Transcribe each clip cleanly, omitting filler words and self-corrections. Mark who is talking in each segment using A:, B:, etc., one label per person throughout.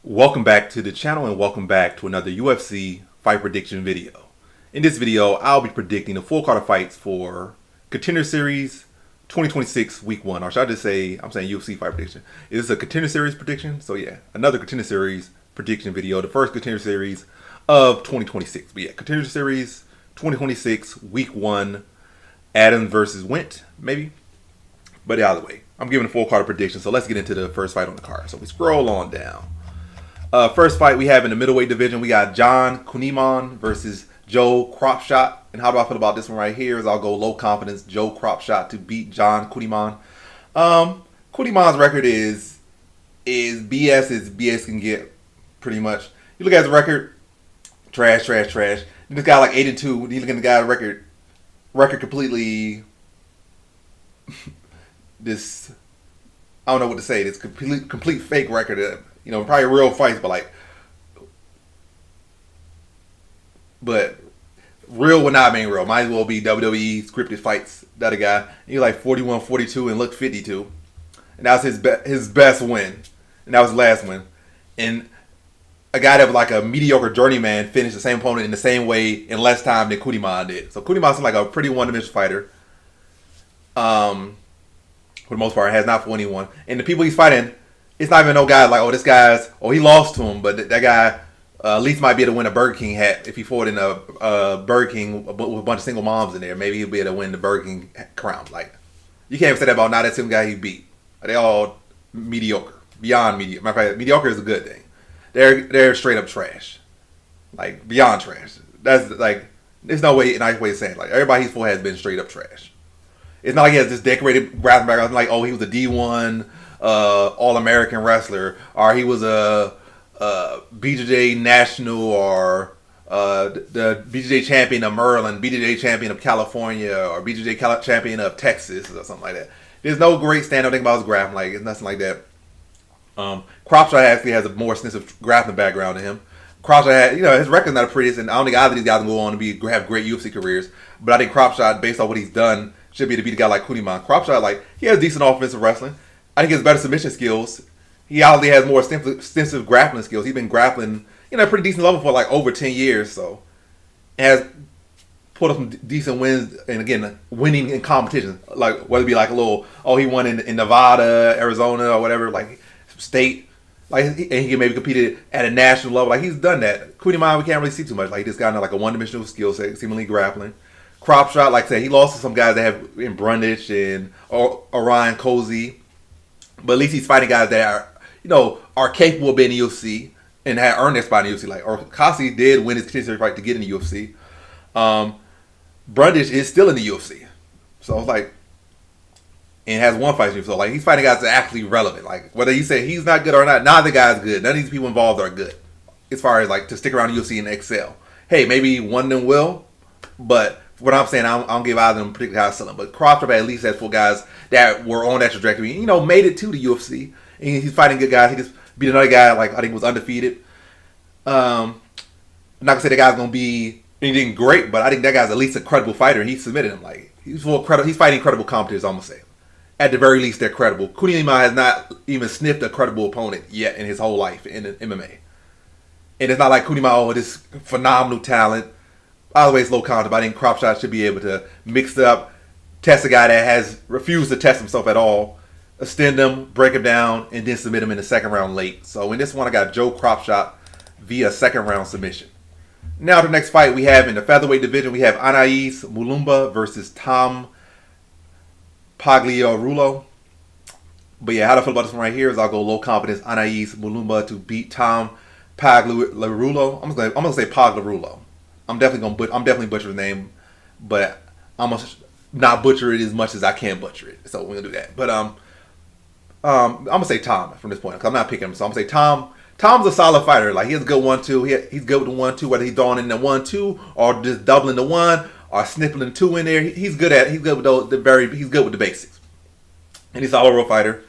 A: Welcome back to the channel and welcome back to another UFC fight prediction video. In this video, I'll be predicting the full card of fights for Contender Series 2026 Week 1. Or should I just say, I'm saying UFC fight prediction. Is this a Contender Series prediction? So yeah, another Contender Series prediction video. The first Contender Series of 2026. But yeah, Contender Series 2026 Week 1. Adams versus Went, maybe. But either way, I'm giving a full card of prediction. So let's get into the first fight on the card. So we scroll on down. First fight we have in the middleweight division, we got John Kuniman versus Joe Cropshot. And how do I feel about this one right here is I'll go low confidence Joe Cropshot to beat John Kuniman. Kuniman's record is BS as BS can get, pretty much. You look at his record, trash. This guy like 8-2. You look at the guy's record completely this, I don't know what to say. This complete fake record. You know, probably real fights, but real with not being real. Might as well be WWE scripted fights. That a guy, he like 41-42 and looked 52, and that was his best win, and that was his last win. And a guy that was like a mediocre journeyman finished the same opponent in the same way in less time than Kuniman did. So Kuniman seems like a pretty one-dimensional fighter. For the most part, has not fought anyone, and the people he's fighting. It's not even no guy like, he lost to him, but that guy at least might be able to win a Burger King hat if he fought in a Burger King with a bunch of single moms in there. Maybe he'll be able to win the Burger King crown. Like, you can't even say that about not that single guy he beat. They all mediocre, beyond mediocre. Matter of fact, mediocre is a good thing. They're straight up trash, like beyond trash. That's like, there's no nice way of saying it. Like, everybody he's fought has been straight up trash. It's not like he has this decorated grappling background. Like, he was a D1. All-American wrestler, or he was a BJJ national, or the BJJ champion of Maryland, BJJ champion of California, or BJJ champion of Texas, or something like that. There's no great stand-up thing about his grappling. Like, it's nothing like that. Cropshot actually has a more extensive grappling background than him. Cropshot, his record's not the prettiest, and I don't think either of these guys can go on to have great UFC careers. But I think Cropshot, based on what he's done, should be to beat a guy like Kuniman. Cropshot, he has decent offensive wrestling. I think he has better submission skills. He obviously has more extensive grappling skills. He's been grappling, a pretty decent level for over 10 years. So, has put up some decent wins, and again, winning in competition. Like, whether it be like a little, he won in Nevada, Arizona, or whatever, like state. And he can maybe compete at a national level. Like, he's done that. Kuniman, we can't really see too much. Like, this guy like a one-dimensional skill set, seemingly grappling. Cropshot, like I said, he lost to some guys that have in Brundage and Orion Cozy. But at least he's fighting guys that are capable of being in the UFC and have earned their spot in the UFC. Like, Kasi did win his contender fight to get in the UFC. Brundage is still in the UFC. So it's like, and has one fight in the UFC. So he's fighting guys that are actually relevant. Like, whether you say he's not good or not, neither guy's good. None of these people involved are good. As far as to stick around the UFC and excel. Hey, maybe one of them will, but what I'm saying, I don't give either of them particularly how to sell them. But Cropshot at least has 4 guys that were on that trajectory, made it to the UFC. And he's fighting good guys. He just beat another guy, I think was undefeated. I'm not going to say the guy's going to be anything great, but I think that guy's at least a credible fighter, and he submitted him. He's fighting credible competitors, I'm going to say. At the very least, they're credible. Kuniman has not even sniffed a credible opponent yet in his whole life in MMA. And it's not like Kuniman, this phenomenal talent. Always low content, but I think Cropshot should be able to mix it up, test a guy that has refused to test himself at all, extend him, break him down, and then submit him in the second round late. So in this one, I got Joe Cropshot via second round submission. Now the next fight we have in the featherweight division, we have Anais Mulumba versus Tom Paglio. But yeah, how do I feel about this one right here is I'll go low confidence Anais Mulumba to beat Tom Paglio. I'm gonna say Paglio. I'm definitely butcher his name, but I'm gonna not butcher it as much as I can butcher it. So we're gonna do that. But I'm gonna say Tom from this point because I'm not picking him. So I'm gonna say Tom. Tom's a solid fighter. Like, he has a good 1-2. He's good with the 1-2, whether he's throwing in the 1-2 or just doubling the 1 or snipping the 2 in there. He's good with he's good with the basics. And he's a solid real fighter.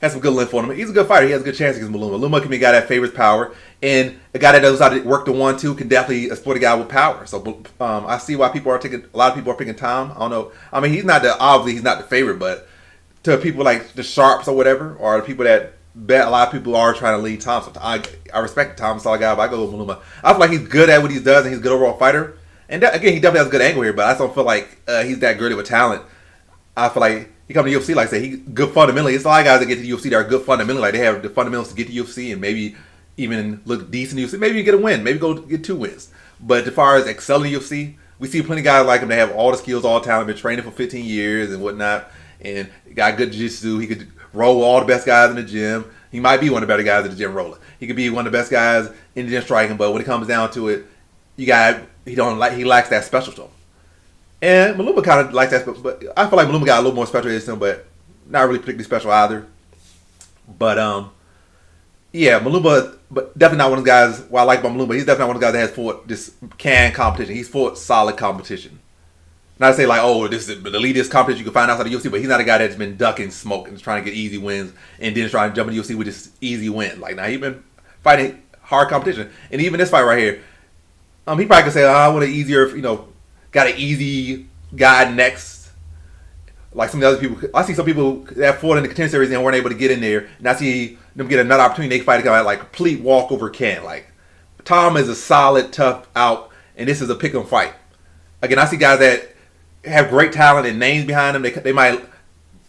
A: Has some good length on him. He's a good fighter. He has a good chance against Mulumba. Mulumba can be a guy that favors power. And a guy that knows how to work the 1-2 can definitely exploit a guy with power. So I see why a lot of people are picking Tom. I don't know. I mean, obviously he's not the favorite, but to people like the sharps or whatever, or the people that bet a lot of people are trying to lead Tom. So I respect Tom, solid guy, but I go with Mulumba. I feel like he's good at what he does, and he's a good overall fighter. And again, he definitely has a good angle here, but I just don't feel like he's that good of a talent. I feel like he comes to UFC, like I say, he's good fundamentally. It's a lot of guys that get to UFC that are good fundamentally. Like, they have the fundamentals to get to UFC and maybe even look decent in UFC. Maybe you get a win. Maybe go get 2 wins. But as far as excelling in UFC, we see plenty of guys like him that have all the skills, all the talent, been training for 15 years and whatnot, and got good jiu-jitsu. He could roll all the best guys in the gym. He might be one of the better guys in the gym rolling. He could be one of the best guys in the gym striking, but when it comes down to it, he lacks that special to him. And Mulumba kind of likes that, but I feel like Mulumba got a little more special than him, but not really particularly special either. But yeah, Mulumba, but definitely not one of the guys. What I like about Mulumba, he's definitely not one of the guys that has fought this competition. He's fought solid competition. Not to say like, oh, this is the elitist competition you can find outside of UFC, but he's not a guy that's been ducking smoke and trying to get easy wins and then trying to jump into UFC with this easy win. Like, now he's been fighting hard competition, and even this fight right here, he probably could say, I want an easier, got an easy guy next. Like some of the other people, I see some people that fought in the Contender series and weren't able to get in there, and I see them get another opportunity. They fight a guy like complete walkover can. Like, Tom is a solid, tough out, and this is a pick 'em fight. Again, I see guys that have great talent and names behind them. They might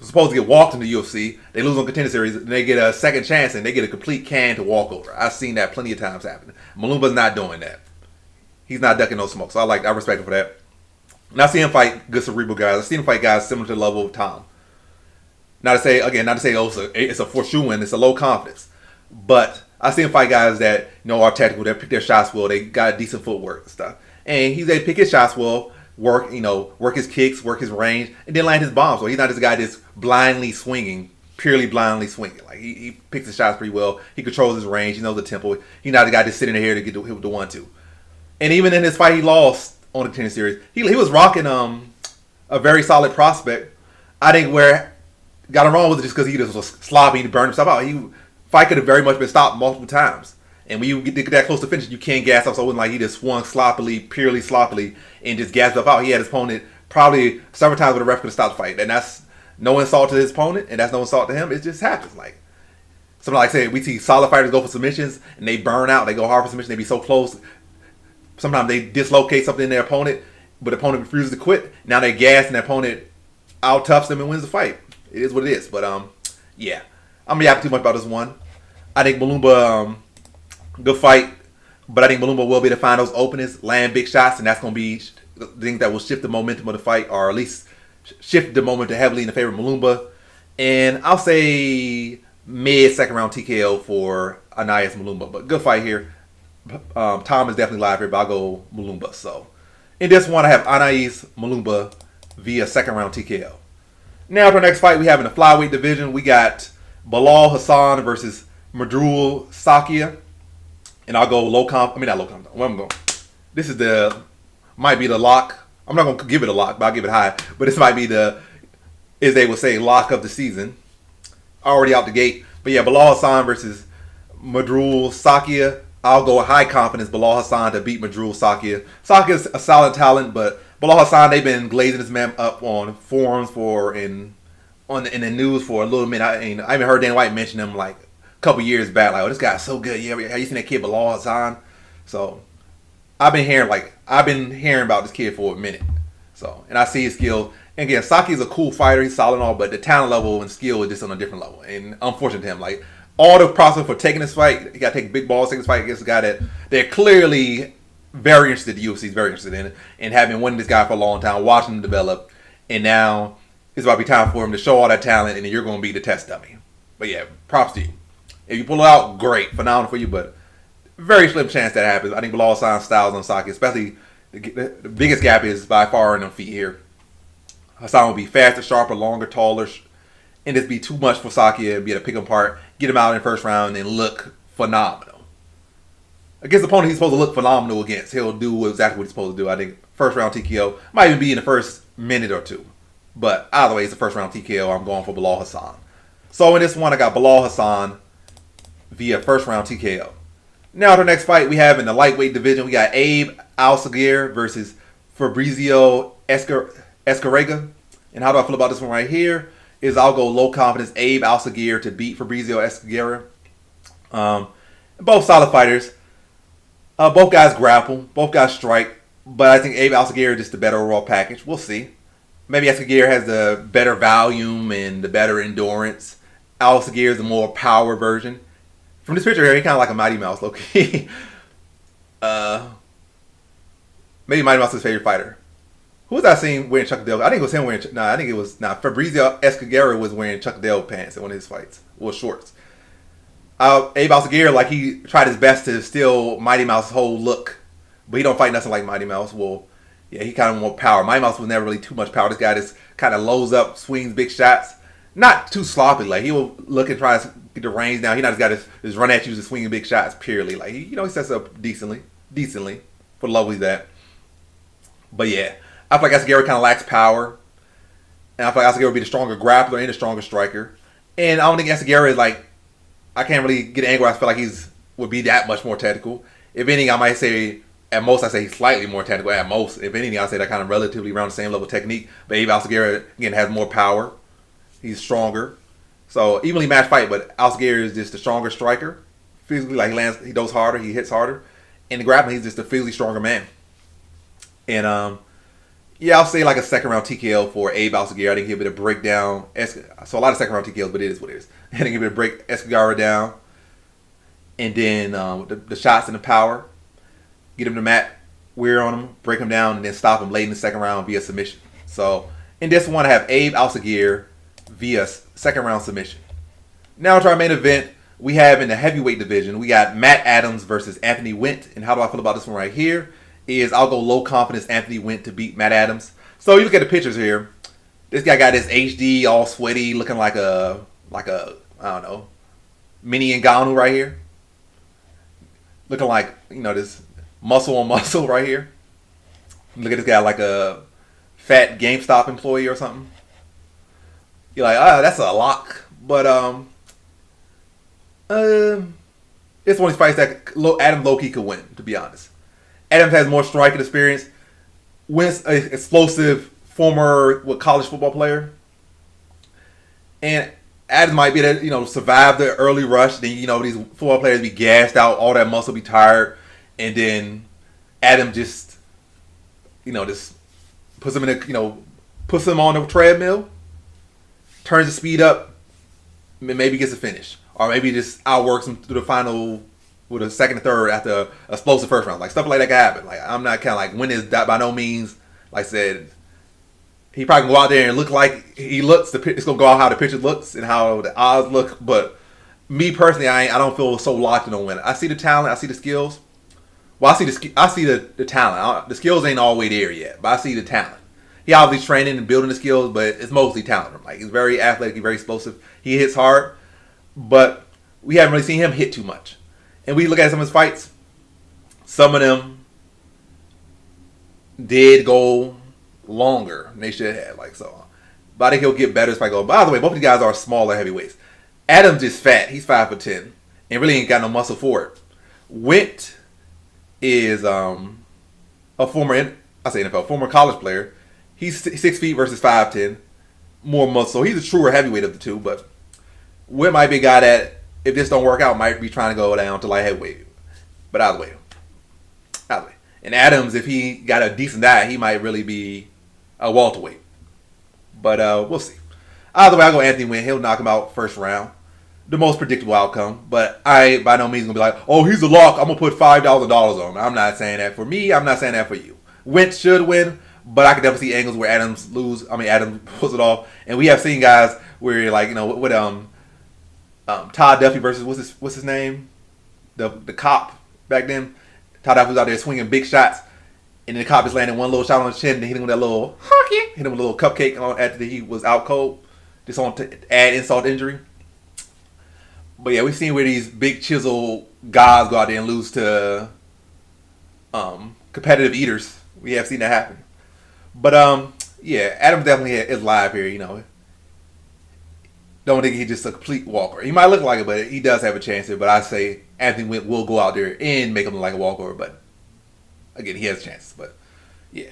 A: supposed to get walked in the UFC. They lose on Contender series, and they get a second chance, and they get a complete can to walk over. I've seen that plenty of times happen. Mulumba's not doing that. He's not ducking no smoke, so I respect him for that. And I see him fight good cerebral guys. I see him fight guys similar to the level of Tom. Not to say it's a for sure win. It's a low confidence, but I see him fight guys that are technical. They pick their shots well. They got decent footwork and stuff, and he's able to pick his shots well. Work his kicks, work his range, and then land his bombs. So he's not this guy that's purely blindly swinging. Like, he picks his shots pretty well. He controls his range. He knows the tempo. He's not the guy that's sitting here to get hit with the 1-2. And even in his fight he lost on the Contender series, he was rocking a very solid prospect. I think where got him wrong was just because he just was sloppy and burned himself out. Fight could have very much been stopped multiple times. And when you get that close to finish, you can't gas up. So it wasn't like he just swung purely sloppily, and just gassed up out. He had his opponent probably several times where the ref could have stopped the fight. And that's no insult to his opponent, and that's no insult to him. It just happens. Like, something like I said, we see solid fighters go for submissions, and they burn out. They go hard for submission. They be so close. Sometimes they dislocate something in their opponent, but the opponent refuses to quit. Now they gas, and the opponent out-toughs them and wins the fight. It is what it is. But, yeah. I'm not yapping too much about this one. I think Mulumba... good fight, but I think Mulumba will be able to find those openings, land big shots, and that's going to be the thing that will shift the momentum of the fight, or at least shift the momentum heavily in the favor of Mulumba. And I'll say mid-second round TKO for Anais Mulumba, but good fight here. Tom is definitely live here, but I'll go Mulumba. So in this one, I have Anais Mulumba via second round TKO. Now to our next fight, we have in the flyweight division, we got Belal Hassan versus Madrul Sakia. And I'll go not low comp. Where I'm going? This is might be the lock. I'm not going to give it a lock, but I'll give it high. But this might be as they would say, lock of the season. Already out the gate. But yeah, Belal Hassan versus Madrul Sakia. I'll go high confidence Belal Hassan to beat Madrul Sakia. Sakia's a solid talent, but Belal Hassan, they've been glazing this man up on forums in the news for a little minute. I even heard Dana White mention him like couple years back, like, oh, this guy's so good. Have you seen that kid Belal Hassan? So I've been hearing about this kid for a minute. So, and I see his skill. And again, Saki's a cool fighter. He's solid and all, but the talent level and skill is just on a different level. And unfortunate to him, like, all the process for taking this fight, he got to take big balls, taking this fight against a guy that they're clearly very interested. The UFC is very interested in, and having won this guy for a long time, watching him develop, and now it's about to be time for him to show all that talent, and then you're going to be the test dummy. But yeah, props to you. If you pull it out, great, phenomenal for you, but very slim chance that happens. I think Belal Hassan's styles on Sakia, especially the biggest gap is by far in the feet here. Hassan will be faster, sharper, longer, taller, and just be too much for Sakia and be able to pick him apart, get him out in the first round, and look phenomenal. Against the opponent he's supposed to look phenomenal against, he'll do exactly what he's supposed to do. I think first round TKO might even be in the first minute or two. But either way, it's the first round TKO. I'm going for Belal Hassan. So in this one, I got Belal Hassan via first round TKO. Now to the next fight we have in the lightweight division, we got Abe Alagir versus Fabrizio Escarga. And how do I feel about this one right here? is I'll go low confidence Abe Alagir to beat Fabrizio Escarga. Both solid fighters. Both guys grapple. Both guys strike. But I think Abe Alagir is just the better overall package. We'll see. Maybe Escarga has the better volume and the better endurance. Alagir is the more power version. From this picture here, he kind of like a Mighty Mouse, low-key. Maybe Mighty Mouse's favorite fighter. Who was I seeing wearing Chuck Liddell? I think it was him wearing... I think it was... Fabrizio Escarga was wearing Chuck Liddell pants in one of his fights. Or shorts. Abe Alagir, like, he tried his best to steal Mighty Mouse's whole look. But he don't fight nothing like Mighty Mouse. Well, yeah, he kind of more power. Mighty Mouse was never really too much power. This guy just kind of loads up, swings big shots. Not too sloppy. Like, he will look and try to get the range down. He not just got to just run at you just swinging big shots purely. Like, he sets up decently for the level he's at. But yeah, I feel like Escarga kind of lacks power. And I feel like Escarga would be the stronger grappler and the stronger striker. And I don't think Escarga is like, I can't really get angry. I feel like would be that much more technical. If anything, I might say, at most, I say he's slightly more technical. At most, if anything, I say they're kind of relatively around the same level of technique. But Abe Alagir, again, has more power. He's stronger. So, evenly matched fight, but Alagir is just the stronger striker. Physically, like, he goes harder, he hits harder. In the grappling, he's just a physically stronger man. And, yeah, I'll say like a second round TKO for Abe Alagir. I didn't give it a breakdown. So, a lot of second round TKOs, but it is what it is. I didn't give it a break Escarga down. And then the shots and the power. Get him to mat, wear on him, break him down, and then stop him late in the second round via submission. So, in this one, I have Abe Alagir via second round submission. Now to our main event, we have in the heavyweight division, we got Matt Adams versus Anthony Wint. And how do I feel about this one right here? I'll go low confidence Anthony Wint to beat Matt Adams. So you look at the pictures here. This guy got this HD, all sweaty, looking like a I don't know, mini Ngannou right here. Looking like, this muscle on muscle right here. Look at this guy like a fat GameStop employee or something. You're like, that's a lock. But it's one of these fights that Adam low-key could win, to be honest. Adams has more striking experience. Wins an explosive former college football player. And Adams might be able to, survive the early rush. Then, these football players be gassed out, all that muscle be tired. And then Adam just, just puts him puts him on the treadmill, turns the speed up, maybe gets a finish. Or maybe just outworks him through the final with a second and third after an explosive first round. Like, stuff like that can happen. Like, I'm not kind of like, win is that by no means, like I said, he probably can go out there and look like he looks. It's going to go out how the picture looks and how the odds look. But me personally, I don't feel so locked in on winning. I see the talent. I see the skills. Well, I see the talent. The skills ain't all the way there yet, but I see the talent. He obviously training and building the skills, but it's mostly talent. Like, he's very athletic, he's very explosive. He hits hard, but we haven't really seen him hit too much. And we look at some of his fights. Some of them did go longer than they should have. Like, so, but I think he'll get better as I go. By the way, both of these guys are smaller heavyweights. Adams is fat. He's 5'10", and really ain't got no muscle for it. Wint is a former college player. He's 6 feet versus 5'10", more muscle. So he's a truer heavyweight of the two. But Wint might be a guy that, if this don't work out, might be trying to go down to light heavyweight. But either way. And Adams, if he got a decent diet, he might really be a welterweight. But we'll see. Either way, I'll go Anthony Wint. He'll knock him out first round. The most predictable outcome. But I, by no means, going to be like, oh, he's a lock. I'm going to put $5,000 on him. I'm not saying that for me. I'm not saying that for you. Wint should win. But I could definitely see angles where Adams pulls it off. And we have seen guys where, like, with Todd Duffy versus what's his name? The cop back then. Todd Duffy was out there swinging big shots, and then the cop just landed one little shot on his chin, and hit him with that little hit him with a little cupcake on after he was out cold, just on to add insult to injury. But yeah, we've seen where these big chisel guys go out there and lose to competitive eaters. We have seen that happen. But yeah, Adams definitely is live here. Don't think he's just a complete walker. He might look like it, but he does have a chance here. But I say Anthony Wint will go out there and make him look like a walkover. But again, he has a chance. But yeah.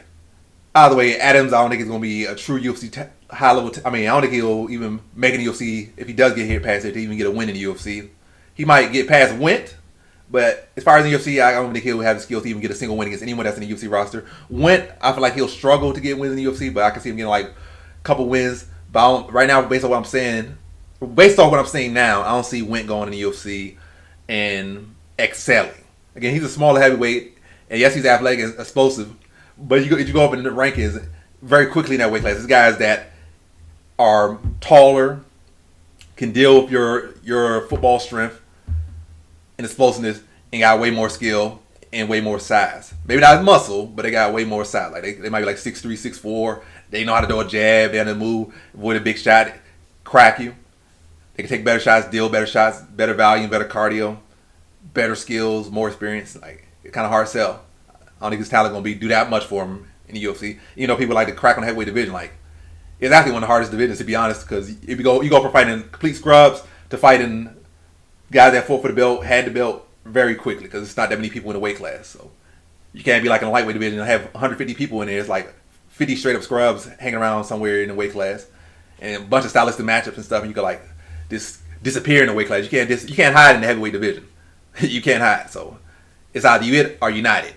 A: Either way, Adams, I don't think he's going to be a true UFC high level. I mean, I don't think he'll even make it in the UFC if he does get hit past it to even get a win in the UFC. He might get past Went, but as far as the UFC, I don't think he'll have the skills to even get a single win against anyone that's in the UFC roster. Went, I feel like he'll struggle to get wins in the UFC, but I can see him getting like a couple wins. But right now, based on what I'm saying, based on what I'm saying now, I don't see Went going in the UFC and excelling. Again, he's a smaller heavyweight, and yes, he's athletic and explosive. But you go up in the rankings very quickly in that weight class. There's guys that are taller, can deal with your football strength and explosiveness, and got way more skill and way more size. Maybe not as muscle, but they got way more size. Like they might be like 6'3", 6'4". They know how to do a jab, they know how to move, avoid a big shot, crack you. They can take better shots, deal better shots, better volume, better cardio, better skills, more experience. Like it's kind of hard to sell. I don't think his talent going to do that much for him in the UFC. You know, people like to crack on the heavyweight division. Like, it's actually one of the hardest divisions, to be honest, because if you go from fighting complete scrubs to fighting guys that fought for the belt, had the belt very quickly, because it's not that many people in the weight class. So you can't be like in a lightweight division and have 150 people in there. It's like 50 straight up scrubs hanging around somewhere in the weight class, and a bunch of stylistic matchups and stuff, and you can like disappear in the weight class. You can't hide in the heavyweight division. You can't hide. So it's either you it or you not it.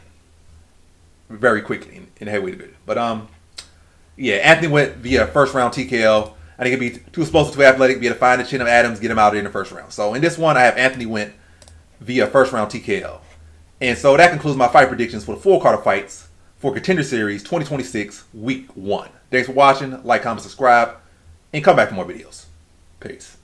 A: Very quickly in the heavyweight division. But yeah, Anthony went via first round TKO. I think it'd be too explosive, too athletic, be able to find the chin of Adams, get him out there in the first round. So in this one, I have Anthony went via first round TKO. And so that concludes my fight predictions for the full card of fights for Contender Series 2026 Week 1. Thanks for watching. Like, comment, subscribe, and come back for more videos. Peace.